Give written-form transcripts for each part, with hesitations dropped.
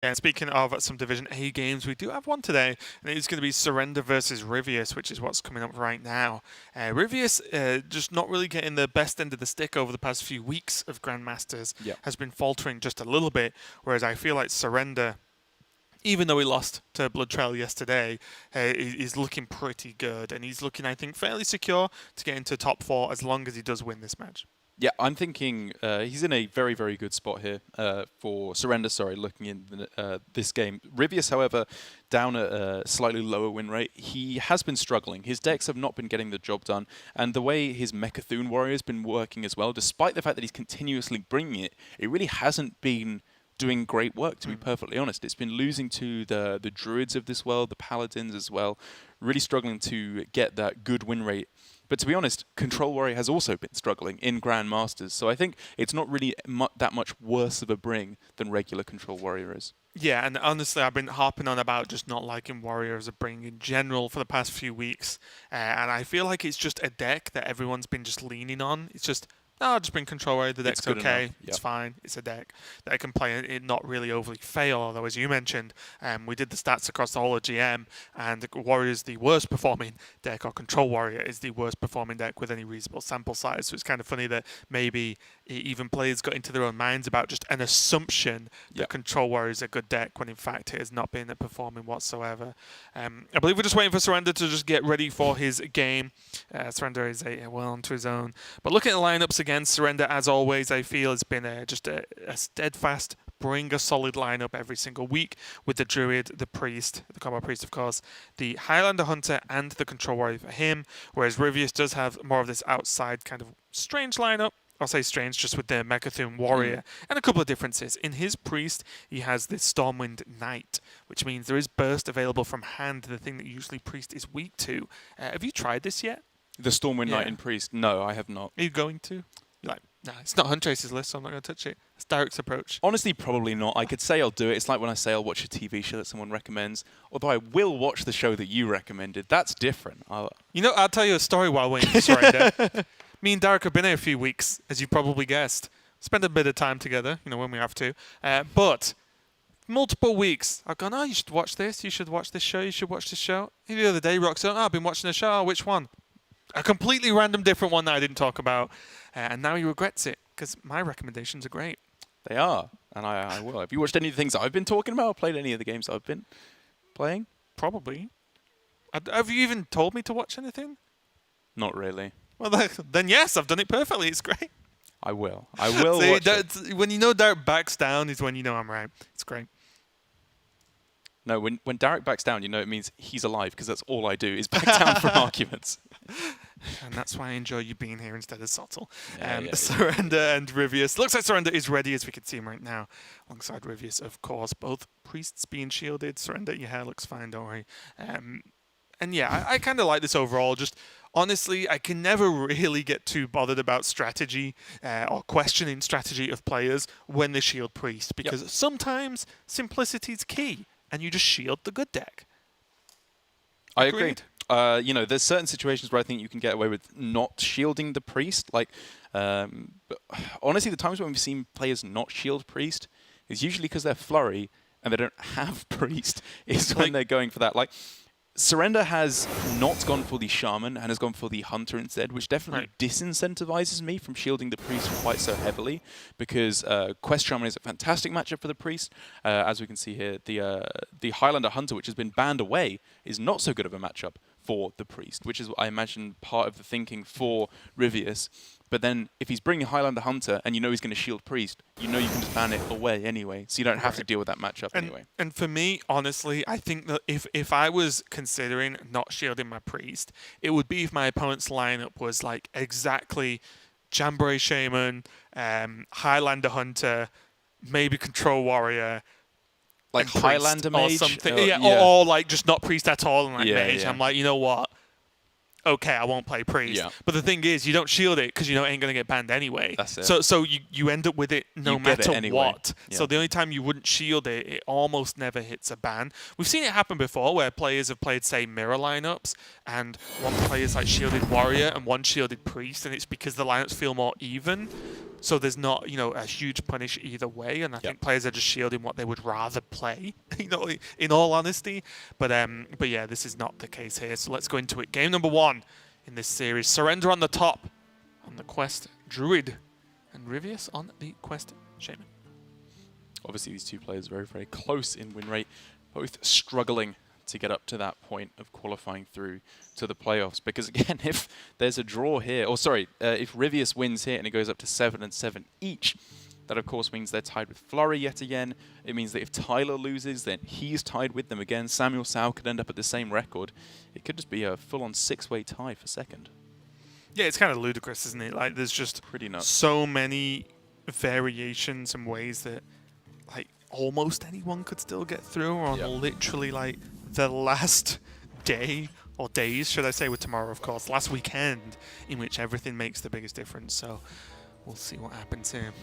And speaking of some Division A games, we do have one today, and it's going to be Surrender versus Ryvius, which is what's coming up right now. Ryvius just not really getting the best end of the stick over the past few weeks of Grandmasters, Yeah. has been faltering just a little bit, whereas I feel like Surrender, even though he lost to Blood Trail yesterday, he's looking pretty good, and he's looking, I think, fairly secure to get into top 4 as long as he does win this match. Yeah, I'm thinking he's in a very, very good spot here for Surrender, looking in this game. Ryvius, however, down at a slightly lower win rate. He has been struggling. His decks have not been getting the job done, and the way his Mechathune Warrior has been working as well, despite the fact that he's continuously bringing it, it really hasn't been doing great work, to be perfectly honest. It's been losing to the Druids of this world, the Paladins as well, really struggling to get that good win rate. But to be honest, Control Warrior has also been struggling in Grandmasters, so I think it's not really that much worse of a bring than regular Control Warrior is. Yeah, and honestly, I've been harping on about just not liking Warrior as a bring in general for the past few weeks, and I feel like it's just a deck that everyone's been just leaning on. It's just, no, I'll just bring Control Warrior, the deck's okay, Yep. it's fine, it's a deck that I can play and it not really overly fail, although as you mentioned, we did the stats across the whole of GM, and Warrior is the worst performing deck, or Control Warrior is the worst performing deck with any reasonable sample size, so it's kind of funny that maybe even players got into their own minds about just an assumption that Control Warrior is a good deck, when in fact it has not been performing whatsoever. I believe we're just waiting for Surrender to just get ready for his game. Surrender is well onto his own. But looking at the lineups again, Surrender, as always, I feel has been just a steadfast, bring a solid lineup every single week with the Druid, the Priest, the Combat Priest, of course, the Highlander Hunter, and the Control Warrior for him, whereas Ryvius does have more of this outside kind of strange lineup. I'll say strange just with the Mechathune Warrior, and a couple of differences. In his Priest, he has this Stormwind Knight, which means there is Burst available from hand, the thing that usually Priest is weak to. Have you tried this yet? The Stormwind Knight in Priest? No, I have not. Are you going to? You're like, nah, it's not Huntrace's list, so I'm not going to touch it. It's Derek's approach. Honestly, probably not. I could say I'll do it. It's like when I say I'll watch a TV show that someone recommends, although I will watch the show that you recommended. That's different. I'll tell you a story while waiting for Surrender. Me and Derek have been here a few weeks, as you probably guessed. Spend a bit of time together, when we have to. But multiple weeks, I've gone, oh, you should watch this. You should watch this show. You should watch this show. The other day, Rock said, oh, I've been watching a show. Oh, which one? A completely random different one that I didn't talk about. And now he regrets it, because my recommendations are great. They are, and I will. Have you watched any of the things I've been talking about or played any of the games I've been playing? Probably. Have you even told me to watch anything? Not really. Well, then yes, I've done it perfectly. It's great. I will. I will watch it. When you know Derek backs down is when you know I'm right. It's great. No, when Derek backs down, it means he's alive, because that's all I do is back down from arguments. And that's why I enjoy you being here instead of Sottle. Yeah, Surrender and Ryvius. Looks like Surrender is ready, as we can see him right now, alongside Ryvius, of course. Both Priests being shielded. Surrender, your hair looks fine, don't worry. And yeah, I kind of like this overall. Just honestly, I can never really get too bothered about strategy or questioning strategy of players when they shield Priest, because sometimes simplicity is key, and you just shield the good deck. I agree. There's certain situations where I think you can get away with not shielding the Priest. But honestly, the times when we've seen players not shield Priest is usually because they're Flurry and they don't have Priest. Is when they're going for that. Surrender has not gone for the Shaman and has gone for the Hunter instead, which definitely disincentivizes me from shielding the Priest quite so heavily, because Quest Shaman is a fantastic matchup for the Priest. As we can see here, the Highlander Hunter, which has been banned away, is not so good of a matchup for the Priest, which is, I imagine, part of the thinking for Ryvius. But then, if he's bringing Highlander Hunter and he's going to shield Priest, you can just ban it away anyway, so you don't have to deal with that matchup anyway. And for me, honestly, I think that if I was considering not shielding my Priest, it would be if my opponent's lineup was exactly Jamboree Shaman, Highlander Hunter, maybe Control Warrior, Highlander Mage? Or something. Or just not Priest at all and Mage. Yeah. I'm like, you know what? Okay, I won't play Priest. Yeah. But the thing is, you don't shield it because it ain't going to get banned anyway. That's it. So you end up with it no matter what. Yeah. So the only time you wouldn't shield it, it almost never hits a ban. We've seen it happen before where players have played, say, mirror lineups, and one player's shielded Warrior and one shielded Priest, and it's because the lineups feel more even. So there's not, a huge punish either way, and I think players are just shielding what they would rather play, in all honesty. But yeah, this is not the case here. So let's go into it. Game number 1 in this series. Surrender on the top on the quest Druid, and Ryvius on the quest Shaman. Obviously, these two players are very, very close in win rate, both struggling to get up to that point of qualifying through to the playoffs. Because again, if there's a draw here, if Ryvius wins here and it goes up to 7 and 7 each, that of course means they're tied with Flurry yet again. It means that if Tyler loses, then he's tied with them again. Samuel Sao could end up at the same record. It could just be a full-on 6-way tie for second. Yeah, it's kind of ludicrous, isn't it? Like, there's just pretty nuts. So many variations and ways that, like, almost anyone could still get through on literally, like, the last day, or days, should I say, with tomorrow, of course, last weekend, in which everything makes the biggest difference. So we'll see what happens here.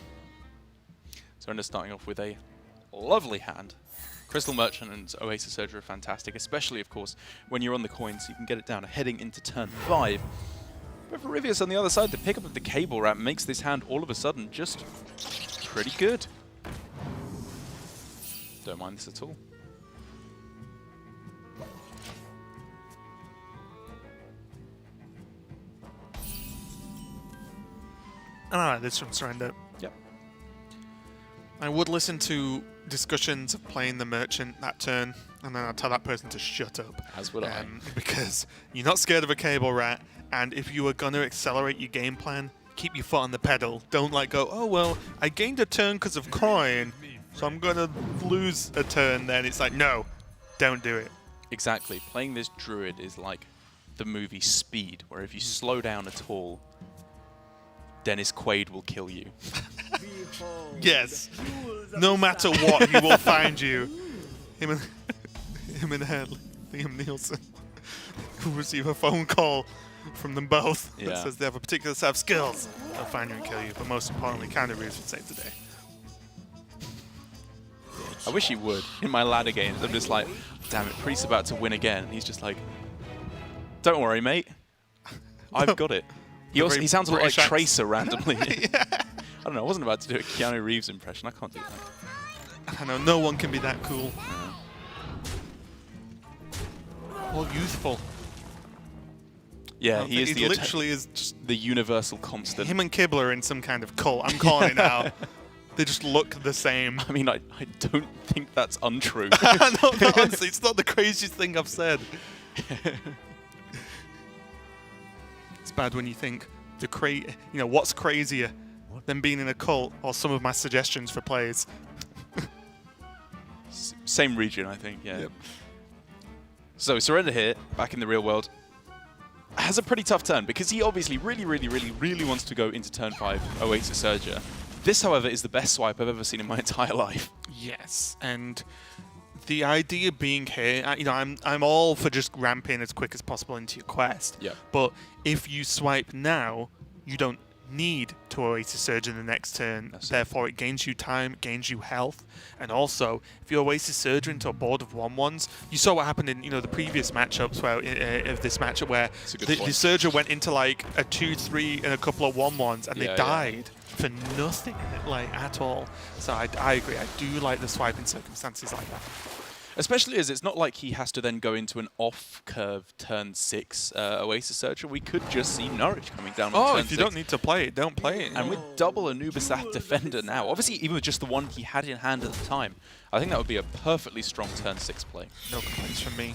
Surrender starting off with a lovely hand. Crystal Merchant and Oasis Surgery are fantastic, especially, of course, when you're on the coin, so you can get it down heading into turn 5. But for Ryvius on the other side, the pickup of the Cable Rat makes this hand all of a sudden just pretty good. Don't mind this at all. And I like this from Surrender. Yep. I would listen to discussions of playing the Merchant that turn, and then I'd tell that person to shut up. As would I. Because you're not scared of a Cable Rat, and if you are going to accelerate your game plan, keep your foot on the pedal. Don't go, oh, well, I gained a turn because of coin, so I'm going to lose a turn then. It's like, no, don't do it. Exactly. Playing this Druid is like the movie Speed, where if you slow down at all, Dennis Quaid will kill you. Yes. No matter what, he will find you. Him and Liam Nielsen will receive a phone call from them both that says they have a particular set of skills. They'll find you and kill you. But most importantly, kind of Reeves would save the day. I wish he would. In my ladder games, I'm just like, damn it, Priest's about to win again. And he's just like, don't worry, mate. I've got it. He sounds a lot like Tracer randomly. I don't know, I wasn't about to do a Keanu Reeves impression. I can't do that. I know, no one can be that cool. Or youthful. Yeah, he is literally is just the universal constant. Him and Kibble are in some kind of cult. I'm calling it now. They just look the same. I mean, I don't think that's untrue. No, honestly, it's not the craziest thing I've said. It's bad when you think what's crazier than being in a cult, or some of my suggestions for plays. Same region, I think. Yeah. Yep. So Surrender here, back in the real world, has a pretty tough turn because he obviously really wants to go into turn 5 Oasis Surger. This, however, is the best swipe I've ever seen in my entire life. Yes, and the idea being here, I'm all for just ramping as quick as possible into your quest. Yeah. But if you swipe now, you don't need to Oasis Surge in the next turn. Therefore, it gains you time, gains you health, and also if you Oasis Surge into a board of 1/1s, you saw what happened in the previous matchups where of this matchup where the Surger went into like a 2/3 and a couple of 1/1s, and they died for nothing at all. So I agree. I do like the swipe in circumstances like that. Especially as it's not like he has to then go into an off-curve turn 6 Oasis Searcher. We could just see Norwich coming down on turn 6. If you don't need to play it, don't play it. And with double Anubis Defender now, obviously even with just the one he had in hand at the time, I think that would be a perfectly strong turn 6 play. No complaints from me.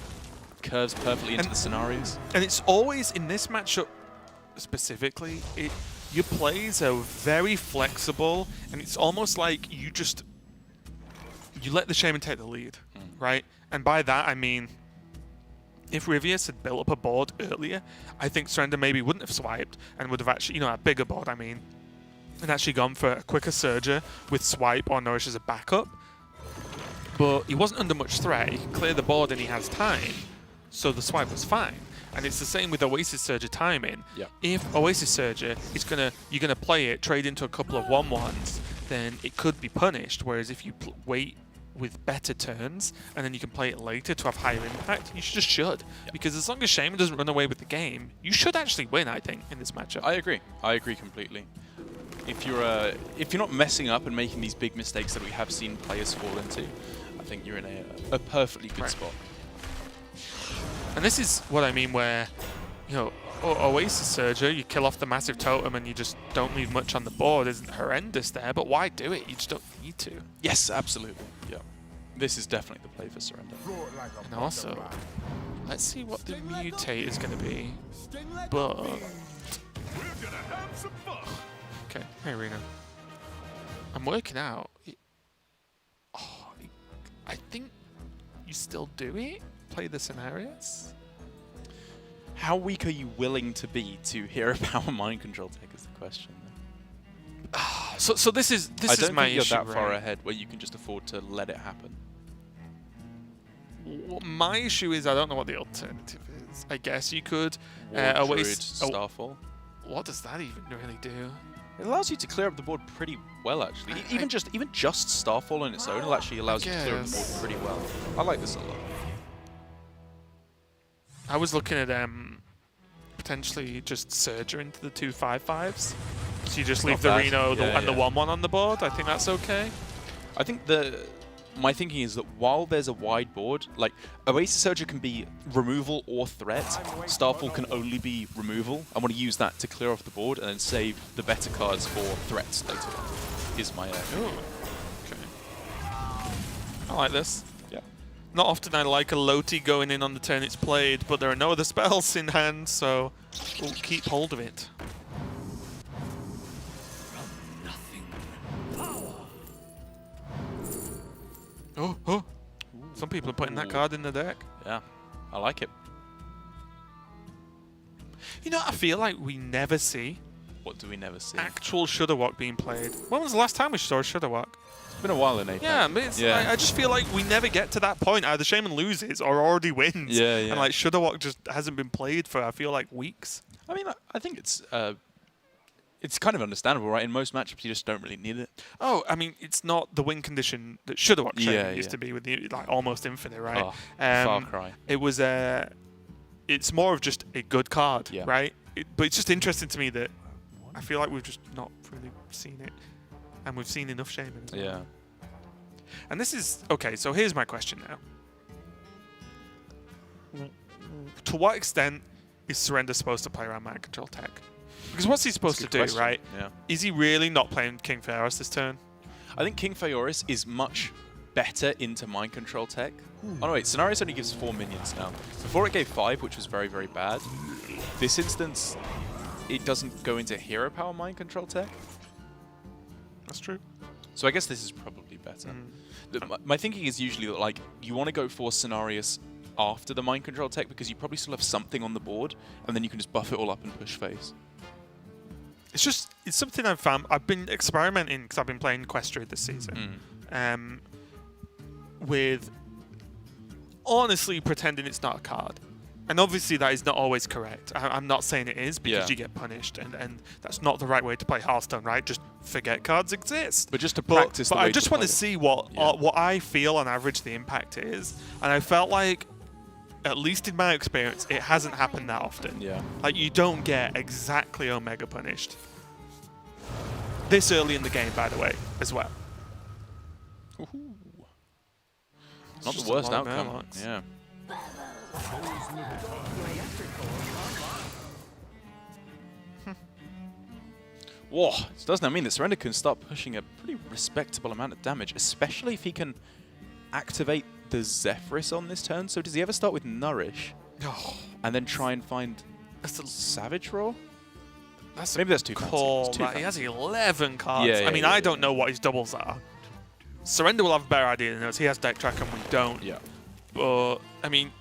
Curves perfectly into the scenarios. And it's always, in this matchup specifically, your plays are very flexible, and it's almost like you let the Shaman take the lead. Right? And by that, I mean, if Ryvius had built up a board earlier, I think Surrender maybe wouldn't have swiped and would have actually, a bigger board, and actually gone for a quicker Surger with swipe or Nourish as a backup. But he wasn't under much threat. He can clear the board and he has time, so the swipe was fine. And it's the same with Oasis Surger timing. Yeah. If Oasis Surger you're gonna play it, trade into a couple of 1/1s, then it could be punished. Whereas if you wait with better turns, and then you can play it later to have higher impact, you should. Because as long as Shaman doesn't run away with the game, you should actually win, I think, in this matchup. I agree. I agree completely. if you're not messing up and making these big mistakes that we have seen players fall into, I think you're in a perfectly good spot. And this is what I mean where, you know, Oasis Surger, you kill off the massive totem and you just don't leave much on the board, isn't horrendous there, but why do it? You just don't need to. Yes, absolutely. Yeah. This is definitely the play for Surrender. And also, let's see what the mutate is going to be. But... Okay, hey Reno. I'm working out. I think you still do it? Play the scenarios? How weak are you willing to be to hero power mind control tech is the question. So this is my issue. I don't think you're that far right? ahead where you can just afford to let it happen. Well, my issue is I don't know what the alternative is. I guess you could Druid, Starfall. What does that even really do? It allows you to clear up the board pretty well, actually. Even just Starfall on its own, it actually allows you to clear up the board pretty well. I like this a lot. I was looking at potentially just Surger into the 2/5/5s. So you just leave the Reno and the 1/1 on the board. I think that's okay. I think my thinking is that while there's a wide board, like Oasis Surger can be removal or threat, Starfall can only be removal. I want to use that to clear off the board and then save the better cards for threats later on. Is my Ooh. Okay. I like this. Yeah. Not often I like a Loti going in on the turn it's played, but there are no other spells in hand, so we'll keep hold of it. Oh. Some people are putting that card in the deck. Yeah, I like it. You know, I feel like we never see... What do we never see? Actual Shudderwock being played. When was the last time we saw a Shudderwock? It's been a while in Apex. Yeah, but I just feel like we never get to that point. Either Shaman loses or already wins. Yeah. And like Shudderwock just hasn't been played for, I feel like, weeks. I mean, I think it's kind of understandable, right? In most matchups, you just don't really need it. Oh, I mean, it's not the win condition that Shudderwock Shaman used to be with the like almost infinite, right? Oh, far cry. It was it's more of just a good card, right? But it's just interesting to me that I feel like we've just not really seen it, and we've seen enough Shaman as well. Yeah. And this is okay. So here's my question now: to what extent is Surrender supposed to play around mind control tech? Because what's he supposed to do, right? Yeah. Is he really not playing King Pharos this turn? I think King Pharos is much better into mind control tech. Oh no, wait, Scenarios only gives 4 minions now. Before it gave 5, which was very, very bad. This instance, it doesn't go into hero power mind control tech. That's true. So I guess this is probably better. My thinking is usually that, like, you want to go for Scenarios after the mind control tech because you probably still have something on the board, and then you can just buff it all up and push face. It's something I've found. I've been experimenting because I've been playing Quest Druid this season. With honestly pretending it's not a card. And obviously that is not always correct. I'm not saying it is because you get punished, and that's not the right way to play Hearthstone, right? Just forget cards exist. But just to practice the way I just want to play see what I feel on average the impact is. And I felt like, at least in my experience, it hasn't happened that often. Yeah. Like, you don't get exactly Omega punished. This early in the game, by the way, as well. Ooh. Not the worst outcome. Yeah. Whoa, doesn't that mean that Surrender can start pushing a pretty respectable amount of damage, especially if he can activate the Zephrys on this turn? So does he ever start with Nourish and then try and find Savage Roar? Maybe that's too fancy. He has 11 cards. Yeah, I mean, I don't know what his doubles are. Surrender will have a better idea than us. He has deck track and we don't. Yeah. But, I mean,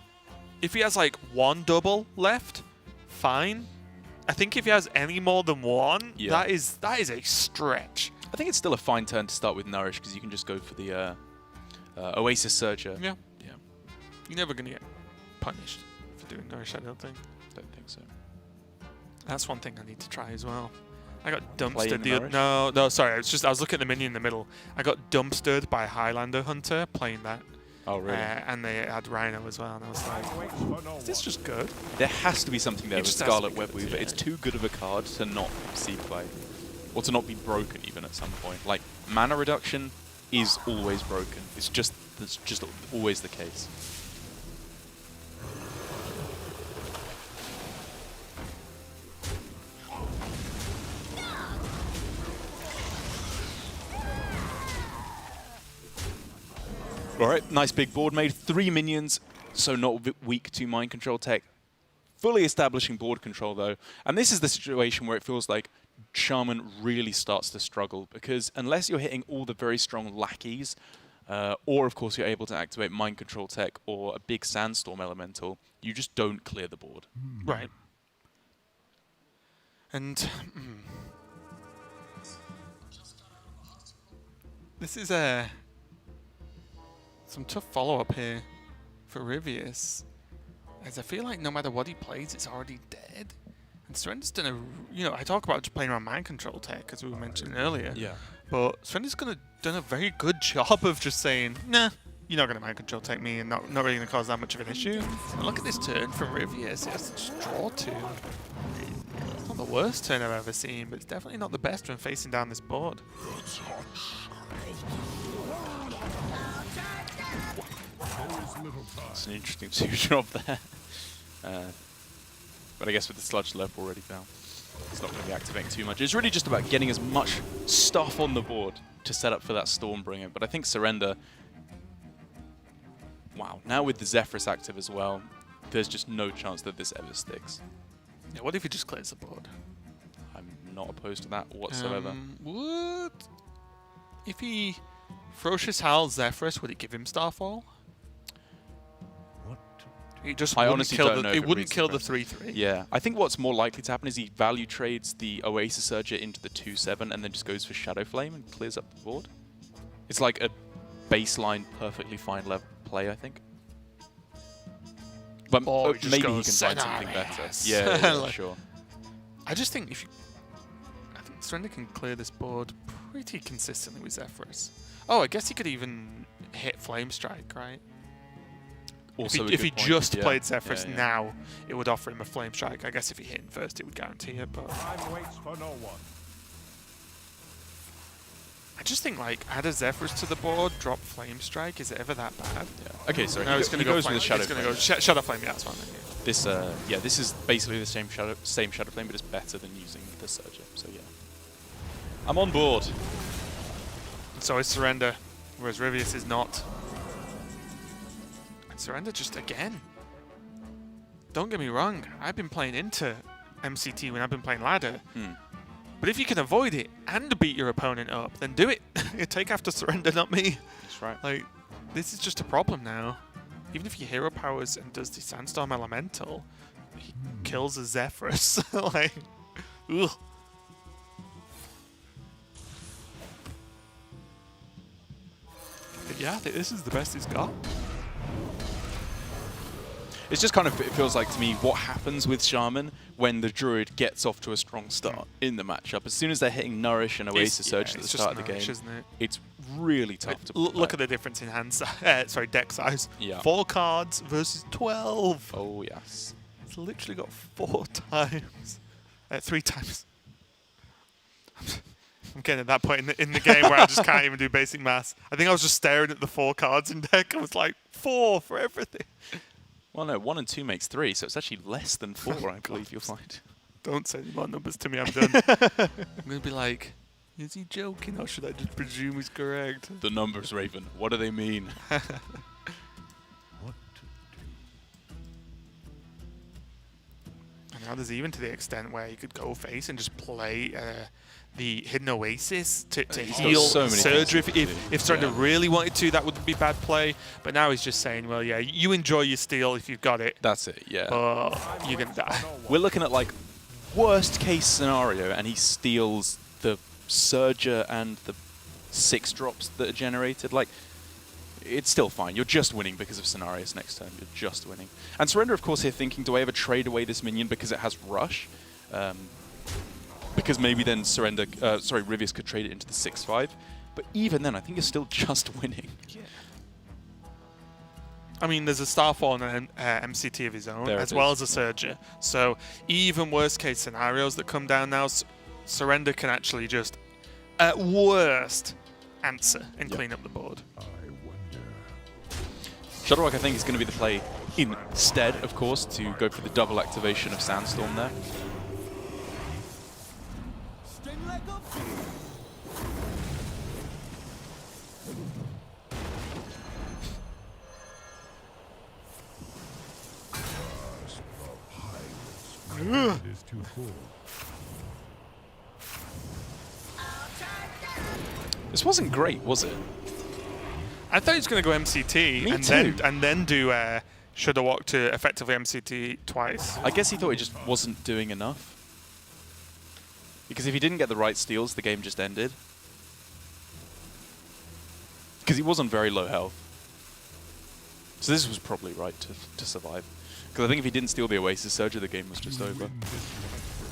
if he has like one double left, fine. I think if he has any more than one, that is a stretch. I think it's still a fine turn to start with Nourish because you can just go for the Oasis Surger. Yeah. You're never going to get punished for doing Nourish, I don't think. Don't think so. That's one thing I need to try as well. I got dumpstered No, sorry. I was looking at the minion in the middle. I got dumpstered by Highlander Hunter playing that. Oh, really? And they had Rhino as well, and I was like, is this just good? There has to be something there with Scarlet Web Weaver. It's too good of a card to not see play. or to not be broken even at some point. Like, mana reduction is always broken. That's just always the case. Alright, nice big board made. 3 minions, so not weak to mind control tech. Fully establishing board control though. And this is the situation where it feels like Shaman really starts to struggle, because unless you're hitting all the very strong lackeys, or of course you're able to activate mind control tech or a big sandstorm elemental, you just don't clear the board. Right. And this is some tough follow-up here for Ryvius, as I feel like no matter what he plays, it's already dead. And Surrender's done I talk about just playing around mind control tech, as we were mentioning earlier. Yeah. But Surrender's done a very good job of just saying, nah, you're not going to mind control tech me, and not really going to cause that much of an issue. And look at this turn from Ryvius. He has to just draw 2. It's not the worst turn I've ever seen, but it's definitely not the best when facing down this board. It's an interesting 2-drop there. But I guess with the Sludge Slurp already down, it's not going to be activating too much. It's really just about getting as much stuff on the board to set up for that Stormbringer. But I think Surrender... Wow, now with the Zephyrus active as well, there's just no chance that this ever sticks. Yeah, what if he just clears the board? I'm not opposed to that whatsoever. If he Ferocious Howl Zephyrus, would it give him Starfall? He just I honestly don't know. It wouldn't kill the 3/3. Yeah, I think what's more likely to happen is he value trades the Oasis Surger into the 2/7 and then just goes for Shadow Flame and clears up the board. It's like a baseline, perfectly fine level play, I think. But maybe he can find something better. Yeah, sure. I just think I think Surrender can clear this board pretty consistently with Zephyrus. Oh, I guess he could even hit Flame Strike, right? Also if he just played Zephyrus now, it would offer him a Flame Strike. I guess if he hit him first, it would guarantee it. But Time waits for no one. I just think, like, add a Zephyrus to the board, drop Flame Strike. Is it ever that bad? Yeah. Okay, so no, it's going to go with the Shadow Flame. Flame. Shadow Flame. Yeah, that's fine. Yeah. This is basically the same Shadow Flame, but it's better than using the Surger. So yeah, I'm on board. So is Surrender, whereas Ryvius is not. And Surrender just again. Don't get me wrong. I've been playing into MCT when I've been playing ladder. But if you can avoid it and beat your opponent up, then do it. Take after Surrender, not me. That's right. Like, this is just a problem now. Even if he hero powers and does the Sandstorm Elemental, he kills a Zephyrus. Like, ugh. But yeah, I think this is the best he's got. It's just kind of, it feels like to me, what happens with Shaman when the Druid gets off to a strong start in the matchup. As soon as they're hitting Nourish and Oasis Surge at the start of the game, isn't it? It's really tough to play. Look at the difference in deck size. Yeah. 4 cards versus 12. Oh, yes. It's literally got 4 times. 3 times. I'm getting at that point in the game where I just can't even do basic maths. I think I was just staring at the 4 cards in deck. I was like, 4 for everything. Well, no, 1 and 2 makes 3, so it's actually less than 4, I believe you'll find. Don't say any more numbers to me, I'm done. I'm going to be like, is he joking or should I just presume he's correct? The numbers, Raven, what do they mean? What to do? And now there's even to the extent where you could go face and just play the Hidden Oasis to heal so many Surge. things If Surrender really wanted to, that wouldn't be bad play. But now he's just saying, well, yeah, you enjoy your steal if you've got it. That's it, yeah. But you're going to die. We're looking at, like, worst case scenario, and he steals the Surger and the 6 drops that are generated. Like, it's still fine. You're just winning because of Scenarios next turn. You're just winning. And Surrender, of course, here thinking, do I ever trade away this minion because it has Rush? Because maybe then Ryvius could trade it into the 6/5. But even then, I think you're still just winning. Yeah. I mean, there's a Starfall and an MCT of his own, as well as a Surger. So even worst case scenarios that come down now, Surrender can actually just, at worst, answer and clean up the board. I wonder. Shudderwock, I think, is going to be the play instead, of course, to go for the double activation of Sandstorm there. It is too full. This wasn't great, was it? I thought he was going to go MCT Me and too. then do Shudderwock to effectively MCT twice. I guess he thought he just wasn't doing enough. Because if he didn't get the right steals, the game just ended. Because he was on very low health. So this was probably right to survive. Because I think if he didn't steal the Oasis Surge, the game was just over.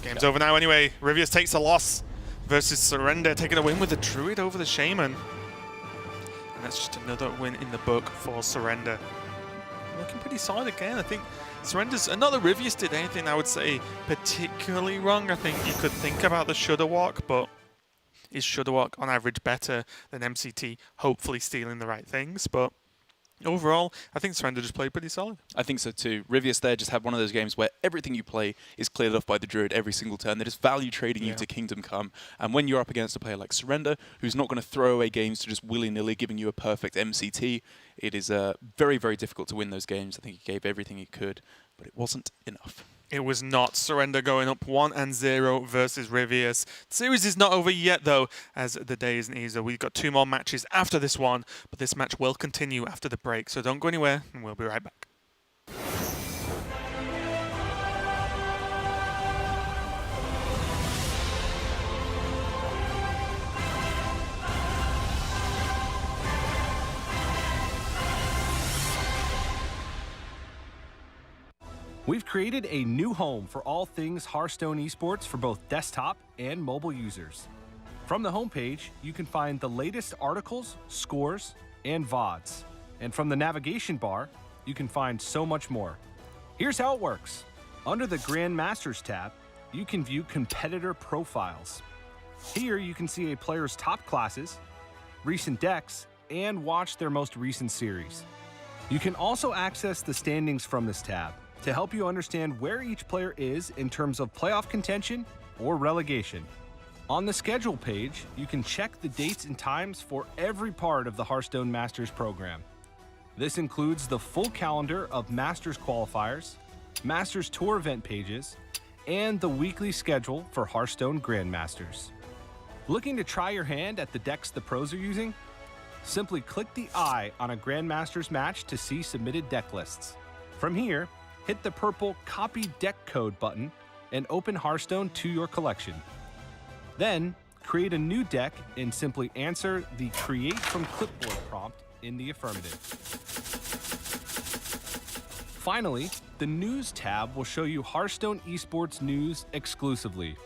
Game's over now anyway. Ryvius takes a loss versus Surrender, taking a win with the Druid over the Shaman. And that's just another win in the book for Surrender. Looking pretty solid again. I think Surrender's, not that Ryvius did anything I would say particularly wrong. I think you could think about the Shudderwock, but is Shudderwock on average better than MCT, hopefully stealing the right things? But overall, I think Surrender just played pretty solid. I think so too. Ryvius there just had one of those games where everything you play is cleared off by the Druid every single turn. They're just value trading you to Kingdom Come. And when you're up against a player like Surrender, who's not going to throw away games to just willy-nilly giving you a perfect MCT, it is very, very difficult to win those games. I think he gave everything he could, but it wasn't enough. It was not. Surrender going up 1-0 versus Ryvius. The series is not over yet, though, as the day isn't easy. We've got 2 more matches after this one, but this match will continue after the break, so don't go anywhere, and we'll be right back. We've created a new home for all things Hearthstone Esports for both desktop and mobile users. From the homepage, you can find the latest articles, scores, and VODs. And from the navigation bar, you can find so much more. Here's how it works. Under the Grandmasters tab, you can view competitor profiles. Here you can see a player's top classes, recent decks, and watch their most recent series. You can also access the standings from this tab to help you understand where each player is in terms of playoff contention or relegation. On the schedule page, you can check the dates and times for every part of the Hearthstone Masters program. This includes the full calendar of Masters qualifiers, Masters Tour event pages, and the weekly schedule for Hearthstone Grandmasters. Looking to try your hand at the decks the pros are using? Simply click the eye on a Grandmasters match to see submitted deck lists. From here, hit the purple Copy Deck Code button and open Hearthstone to your collection. Then, create a new deck and simply answer the Create from Clipboard prompt in the affirmative. Finally, the News tab will show you Hearthstone Esports news exclusively.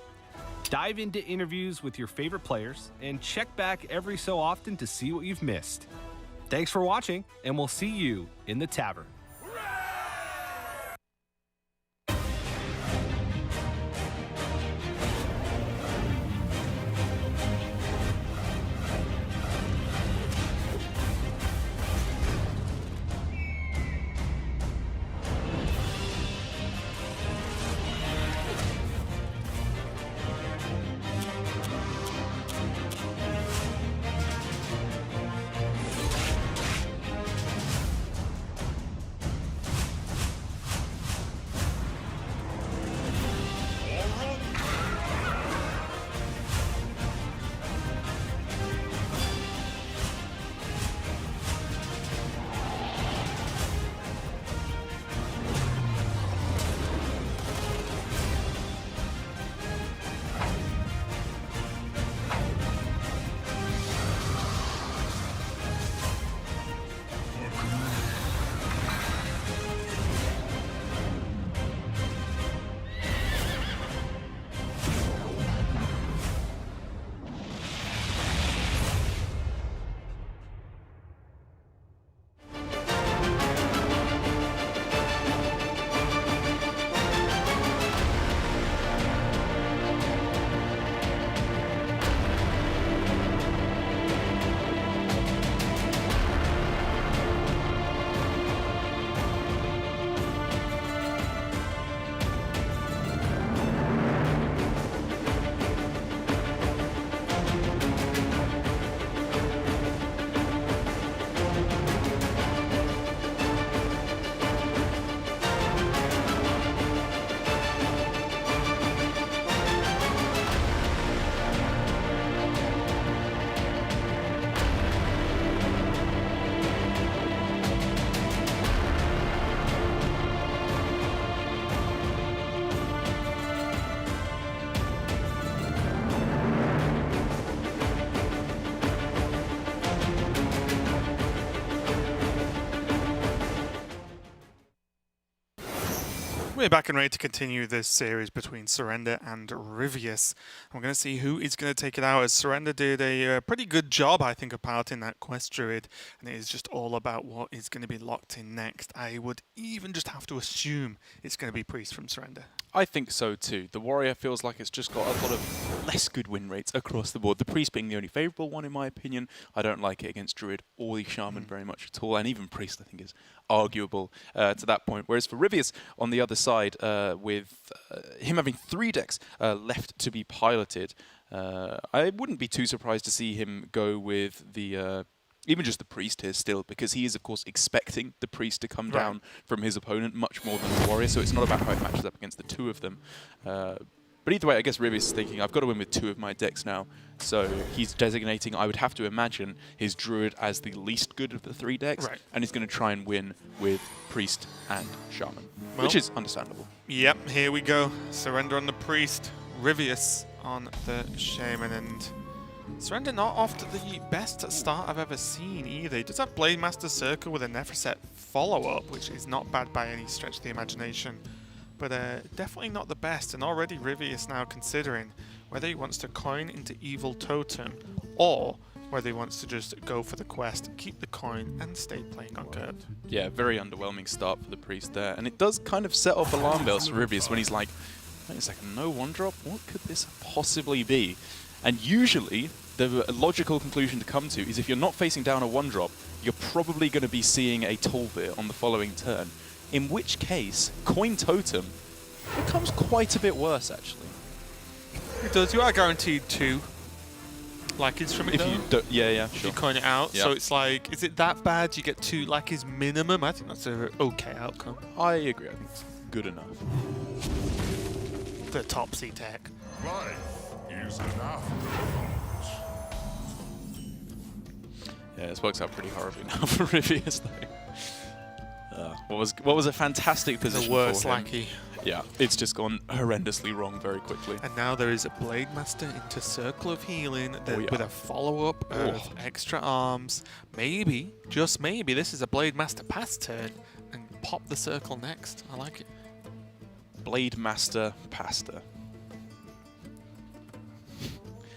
Dive into interviews with your favorite players and check back every so often to see what you've missed. Thanks for watching, and we'll see you in the tavern. We're back and ready to continue this series between Surrender and Ryvius. We're going to see who is going to take it out, as Surrender did a pretty good job, I think, of piloting that Quest Druid, and it is just all about what is going to be locked in next. I would even just have to assume it's going to be Priest from Surrender. I think so too. The Warrior feels like it's just got a lot of less good win rates across the board. The Priest being the only favourable one in my opinion. I don't like it against Druid or the Shaman very much at all, and even Priest I think is arguable to that point. Whereas for Ryvius on the other side, with him having 3 decks left to be piloted, I wouldn't be too surprised to see him go with the even just the Priest here still, because he is of course expecting the Priest to come down from his opponent much more than the Warrior, so it's not about how it matches up against the 2 of them. But either way, I guess Ryvius is thinking, I've got to win with 2 of my decks now, so he's designating, I would have to imagine, his Druid as the least good of the 3 decks, and he's going to try and win with Priest and Shaman, which is understandable. Yep, here we go. Surrender on the Priest, Ryvius on the Shaman, and Surrender not off to the best start I've ever seen either. He does have Blade Master Circle with a Nephroset follow-up, which is not bad by any stretch of the imagination, but definitely not the best. And already Ryvius now considering whether he wants to coin into Evil Totem or whether he wants to just go for the quest, keep the coin, and stay playing on Gert. Yeah, very underwhelming start for the Priest there, and it does kind of set off alarm bells for Ryvius when he's like, wait a second, no 1-drop? What could this possibly be? And usually, the logical conclusion to come to is if you're not facing down a 1-drop, you're probably going to be seeing a Tolvir on the following turn. In which case, Coin Totem becomes quite a bit worse, actually. It does. You are guaranteed 2 lackeys from it, If you do, yeah, if sure. you coin it out. Yeah. So it's like, is it that bad? You get 2 lackeys minimum? I think that's an okay outcome. I agree. I think it's good enough. The Topsy tech. Life is enough. Yeah, this works out pretty horribly now for Ryvius, though. What was a fantastic position The worst for him. lackey. Yeah, it's just gone horrendously wrong very quickly. And now there is a Blade Master into Circle of Healing with a follow-up of extra arms. Maybe, just maybe, this is a Blade Master pass turn and pop the circle next. I like it. Blade Master Pasta.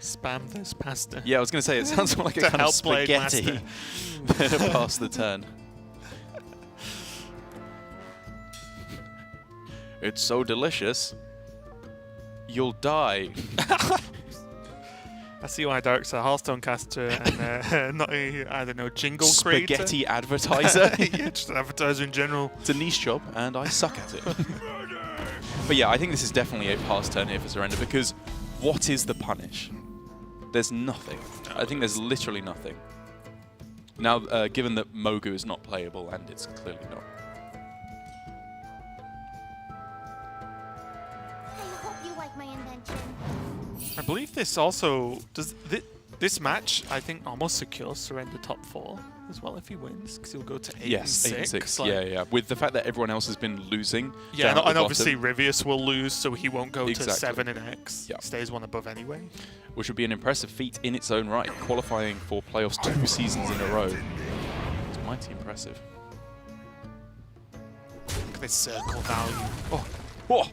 Spam this pasta. Yeah, I was going to say, it sounds like a To kind of help Blade spaghetti past the turn. It's so delicious, you'll die. I see why Derek's a Hearthstone caster and not a, I don't know, jingle creator. Spaghetti advertiser. Yeah, just an advertiser in general. It's a niche job, and I suck at it. But yeah, I think this is definitely a pass turn here for Surrender, because what is the punish? There's nothing. I think there's literally nothing. Now, given that Mogu is not playable, and it's clearly not. I hope you like my invention. I believe this also does. This match, I think, almost secures Surrender top 4 as well if he wins, because he'll go to 8 and 6. 8 and 6. Like, yeah. With the fact that everyone else has been losing. Yeah, down at and the obviously bottom, Ryvius will lose, so he won't go to Exactly. 7 and X. Yeah. Stays 1 above anyway. which would be an impressive feat in its own right, qualifying for playoffs 2 seasons in a row. It's mighty impressive. Look at this circle value. Oh, Oh!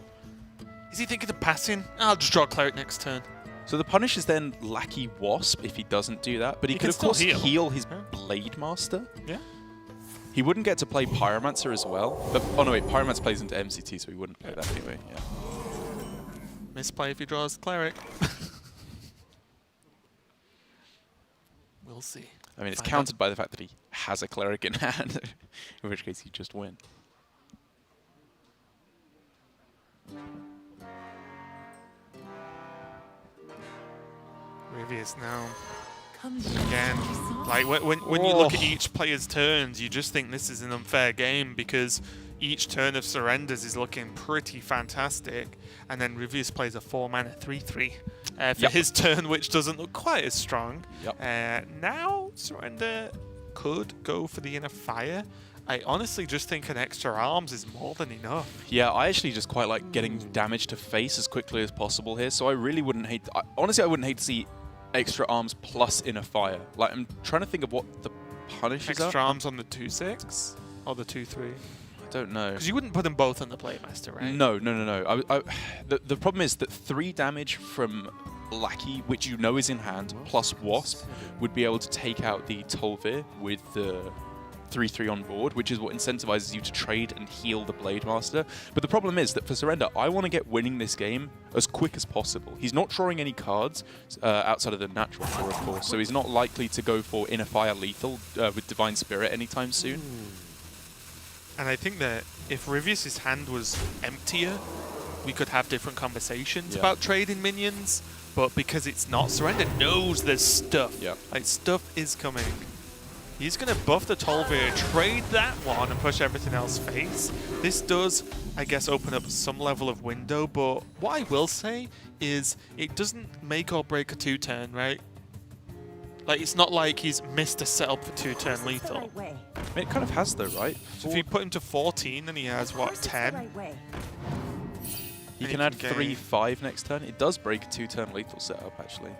is he thinking of passing? I'll just draw Cleric next turn. So the punish is then Lackey Wasp if he doesn't do that, but he He could can of still course heal his Yeah. Blade Master. Yeah. He wouldn't get to play Pyromancer as well. But, oh no wait, Pyromancer plays into MCT, so he wouldn't play that anyway. Yeah. Misplay if he draws Cleric. We'll see. I mean, it's Find countered by the fact that he has a Cleric in hand, in which case he'd just win. Ryvius now. Again, like when you look at each player's turns, you just think this is an unfair game because each turn of surrenders is looking pretty fantastic, and then Ryvius plays a 4-mana 3/3 for his turn, which doesn't look quite as strong. Now Surrender could go for the Inner Fire. I honestly just think an extra arms is more than enough. Yeah, I actually just quite like getting damage to face as quickly as possible here, so I really wouldn't hate... honestly, I wouldn't hate to see extra arms plus Inner Fire. Like, I'm trying to think of what the punishes are. Extra arms on the 2/6 or the 2/3. don't know. Because you wouldn't put them both on the Playmaster, right? No. The problem is that 3 damage from Lackey, which you know is in hand, plus Wasp, would be able to take out the Tolvir with the 3/3 on board, which is what incentivizes you to trade and heal the Blade Master. But the problem is that for Surrender, I want to get winning this game as quick as possible. He's not drawing any cards outside of the natural draw, of course, so he's not likely to go for Inner Fire Lethal with Divine Spirit anytime soon. And I think that if Ryvius' hand was emptier, we could have different conversations about trading minions. But because it's not, Surrender knows there's stuff. Yeah. Like, stuff is coming. He's going to buff the Tolvir, trade that one, and push everything else face. This does, I guess, open up some level of window, but what I will say is it doesn't make or break a 2-turn, right? Like, it's not like he's missed a setup for 2-turn lethal. I mean, it kind of has though, right? So if you put him to 14, then he has, what, 10? He can add 3/5 next turn. It does break a 2-turn lethal setup, actually.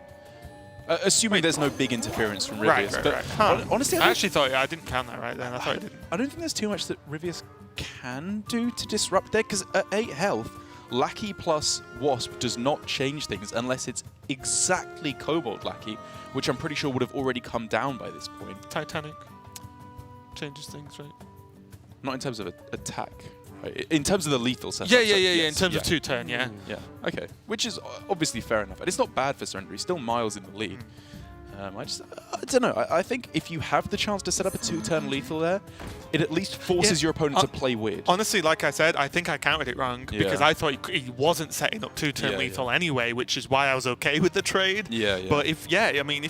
Assuming there's no big interference from Ryvius. Right. Huh. Honestly, I actually thought I didn't count that right then. I thought I didn't. I don't think there's too much that Ryvius can do to disrupt there, because at 8 health, Lackey plus Wasp does not change things unless it's exactly Kobold Lackey, which I'm pretty sure would have already come down by this point. Titanic changes things, right? Not in terms of attack. Right? In terms of the lethal setup. Yeah. Yes, In terms of 2-turn, yeah. Yeah, okay. Which is obviously fair enough. And it's not bad for Surrender. He's still miles in the lead. I don't know. I think if you have the chance to set up a 2-turn lethal there, it at least forces your opponent to play weird. Honestly, like I said, I think I counted it wrong because I thought he wasn't setting up 2-turn lethal anyway, which is why I was okay with the trade. Yeah. But if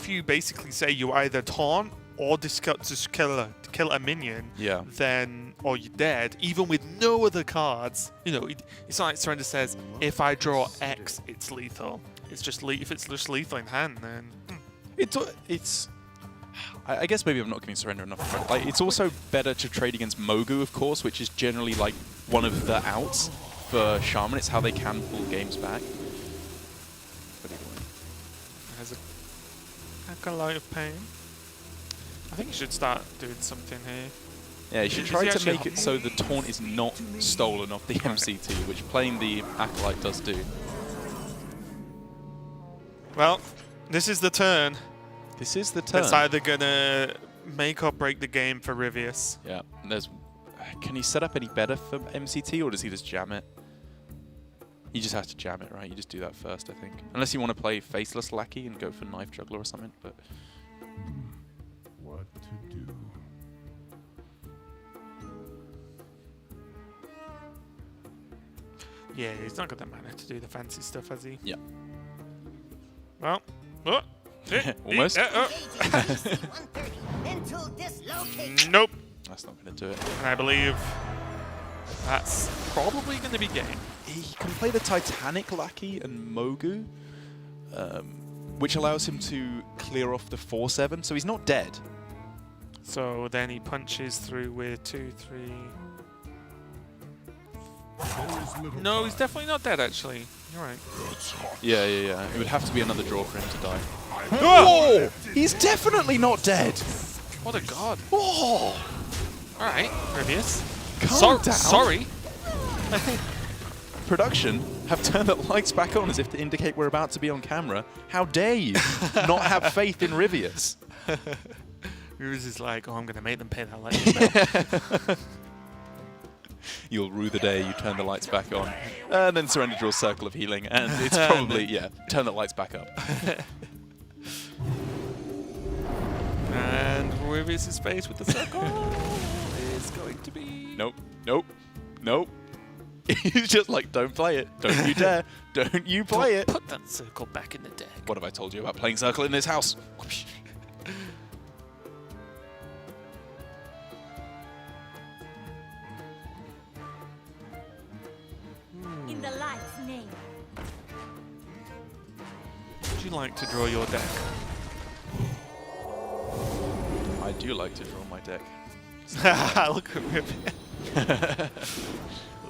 you basically say you either taunt or just kill a minion, then or you're dead, even with no other cards. You know, it's not like Surrender says, if I draw X, it's lethal. It's just if it's just lethal in hand, then. It's. I guess maybe I'm not giving Surrender enough credit. Like, it's also better to trade against Mogu, of course, which is generally like one of the outs for Shaman. It's how they can pull games back. But either way. Has a acolyte of pain. I think you should start doing something here. Yeah, you should try to make it so the taunt is not stolen off the MCT, which playing the acolyte does do. Well, this is the turn. This is the turn. That's either gonna make or break the game for Ryvius. Yeah. Can he set up any better for MCT, or does he just jam it? He just has to jam it, right? You just do that first, I think. Unless you want to play Faceless Lackey and go for Knife Juggler or something, but... What to do? Yeah, he's not got the mana to do the fancy stuff, has he? Yeah. Well, almost. Nope. That's not going to do it. And I believe that's probably going to be game. He can play the Titanic Lackey and Mogu, which allows him to clear off the 4/7, so he's not dead. So then he punches through with 2, 3. No, he's definitely not dead, actually. You're right. Yeah. It would have to be another draw for him to die. Oh! He's definitely not dead! What a god. Oh! Alright, Ryvius. Calm down. Sorry. Production have turned the lights back on as if to indicate we're about to be on camera. How dare you not have faith in Ryvius? Ryvius is like, oh, I'm going to make them pay that light bill. You'll rue the day you turn the lights back on. And then Surrender draws Circle of Healing, and it's probably, turn the lights back up. And Ryvius' face with the circle is going to be... Nope. He's just like, don't play it. Don't you dare. Don't you play it. Put that circle back in the deck. What have I told you about playing Circle in this house? In the light's name. Would you like to draw your deck? I do like to draw my deck. Look at Ryvius.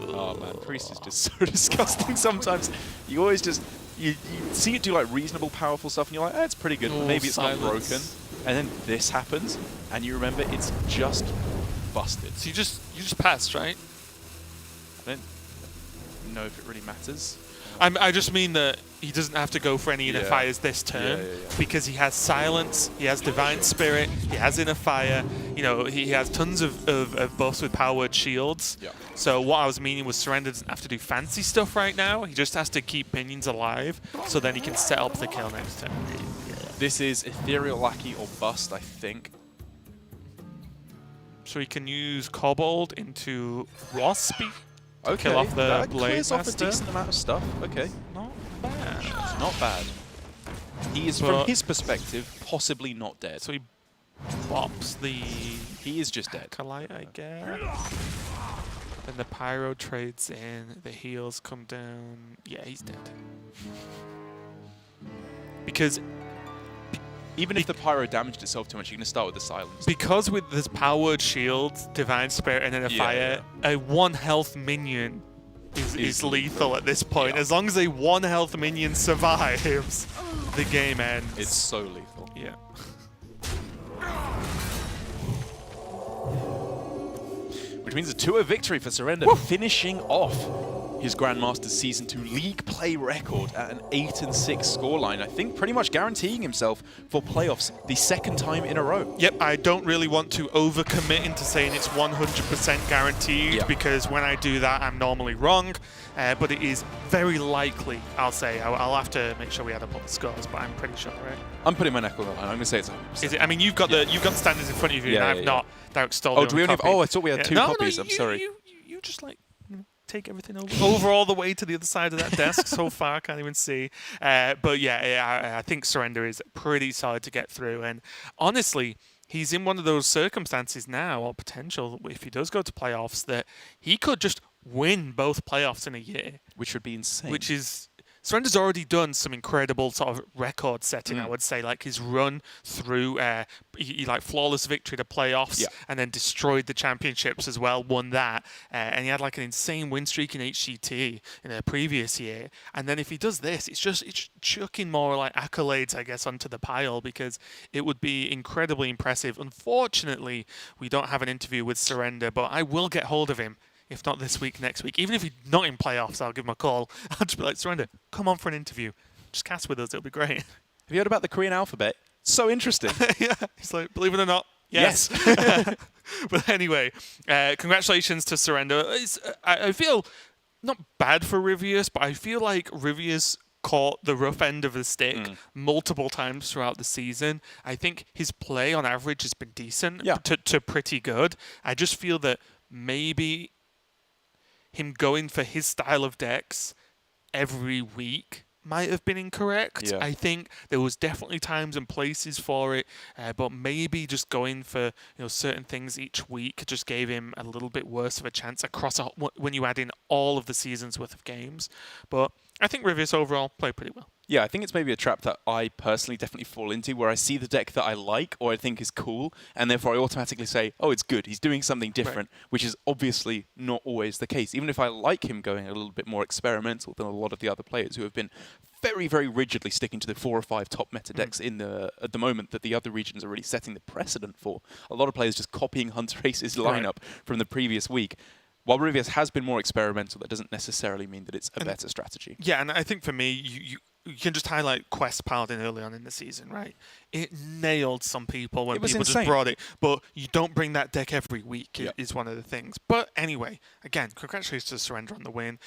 Oh man, Priest is just so disgusting sometimes. You always just, you see it do like reasonable, powerful stuff and you're like, it's pretty good, but maybe it's not broken. And then this happens, and you remember it's just busted. So you just passed, right? I don't know if it really matters. I just mean that he doesn't have to go for any inner Yeah. fires this turn Yeah. because he has silence, he has divine spirit, he has inner fire. You know, he has tons of buffs with powered shields. Yeah. So what I was meaning was Surrender doesn't have to do fancy stuff right now. He just has to keep minions alive, so then he can set up the kill next turn. This is Ethereal Lackey or Bust, I think. So he can use Kobold into Waspy. Okay, Kill off the that Blade clears off a Master. decent amount of stuff. Okay, Not bad. not bad. He is, But- from his perspective, possibly not dead. So he bops the He is just dead. Acolyte, I guess. Then the Pyro trades in, the heals come down. Yeah, he's dead. Because Even if the Pyro damaged itself too much, you're going to start with the Silence. with this powered shield, Divine Spirit, and then a fire, a 1 health minion is lethal at this point. Yeah. As long as a 1 health minion survives, the game ends. It's so lethal. Yeah. Which means a 2-0 victory for Surrender, finishing off his Grandmasters Season 2 league play record at an 8-6 scoreline. I think pretty much guaranteeing himself for playoffs the 2nd time in a row. Yep, I don't really want to overcommit into saying it's 100% guaranteed Yeah. because when I do that, I'm normally wrong. But it is very likely, I'll say. I'll have to make sure we add up all the scores, but I'm pretty sure, right? I'm putting my neck on the line. I'm going to say it's 100%. Is it? I mean, you've got the standards in front of you, Yeah, and I've yeah, not. Dark stole. Oh, the do we only only have... copy. Oh, I thought we had two No, copies. No, I'm sorry. You just like take everything over all the way to the other side of that desk. So far, I can't even see. But yeah, I think Surrender is pretty solid to get through. And honestly, he's in one of those circumstances now, or potential, if he does go to playoffs, that he could just win both playoffs in a year. Which would be insane. Which is... Surrender's already done some incredible sort of record setting, I would say, like his run through he like flawless victory to playoffs and then destroyed the championships as well, won that, and he had like an insane win streak in HCT in the previous year. And then if he does this, it's chucking more like accolades, I guess, onto the pile because it would be incredibly impressive. Unfortunately, we don't have an interview with Surrender, but I will get hold of him. If not this week, next week. Even if he's not in playoffs, I'll give him a call. I'll just be like, Surrender, come on for an interview. Just cast with us. It'll be great. Have you heard about the Korean alphabet? So interesting. Yeah. He's like, believe it or not, yes. But anyway, congratulations to Surrender. I feel not bad for Ryvius, but I feel like Ryvius caught the rough end of the stick multiple times throughout the season. I think his play on average has been decent to pretty good. I just feel that maybe him going for his style of decks every week might have been incorrect. Yeah. I think there was definitely times and places for it, but maybe just going for certain things each week just gave him a little bit worse of a chance across when you add in all of the season's worth of games. But I think Ryvius overall played pretty well. Yeah, I think it's maybe a trap that I personally definitely fall into, where I see the deck that I like or I think is cool, and therefore I automatically say, oh, it's good, he's doing something different, which is obviously not always the case. Even if I like him going a little bit more experimental than a lot of the other players who have been very, very rigidly sticking to the 4 or 5 top meta decks at the moment that the other regions are really setting the precedent for. A lot of players just copying Hunter Ace's lineup from the previous week. While Ryvius has been more experimental, that doesn't necessarily mean that it's a better strategy. Yeah, and I think for me, you can just highlight Quest Paladin early on in the season, right? It nailed some people when people just brought it, but you don't bring that deck every week is one of the things. But anyway, again, congratulations to Surrender on the win.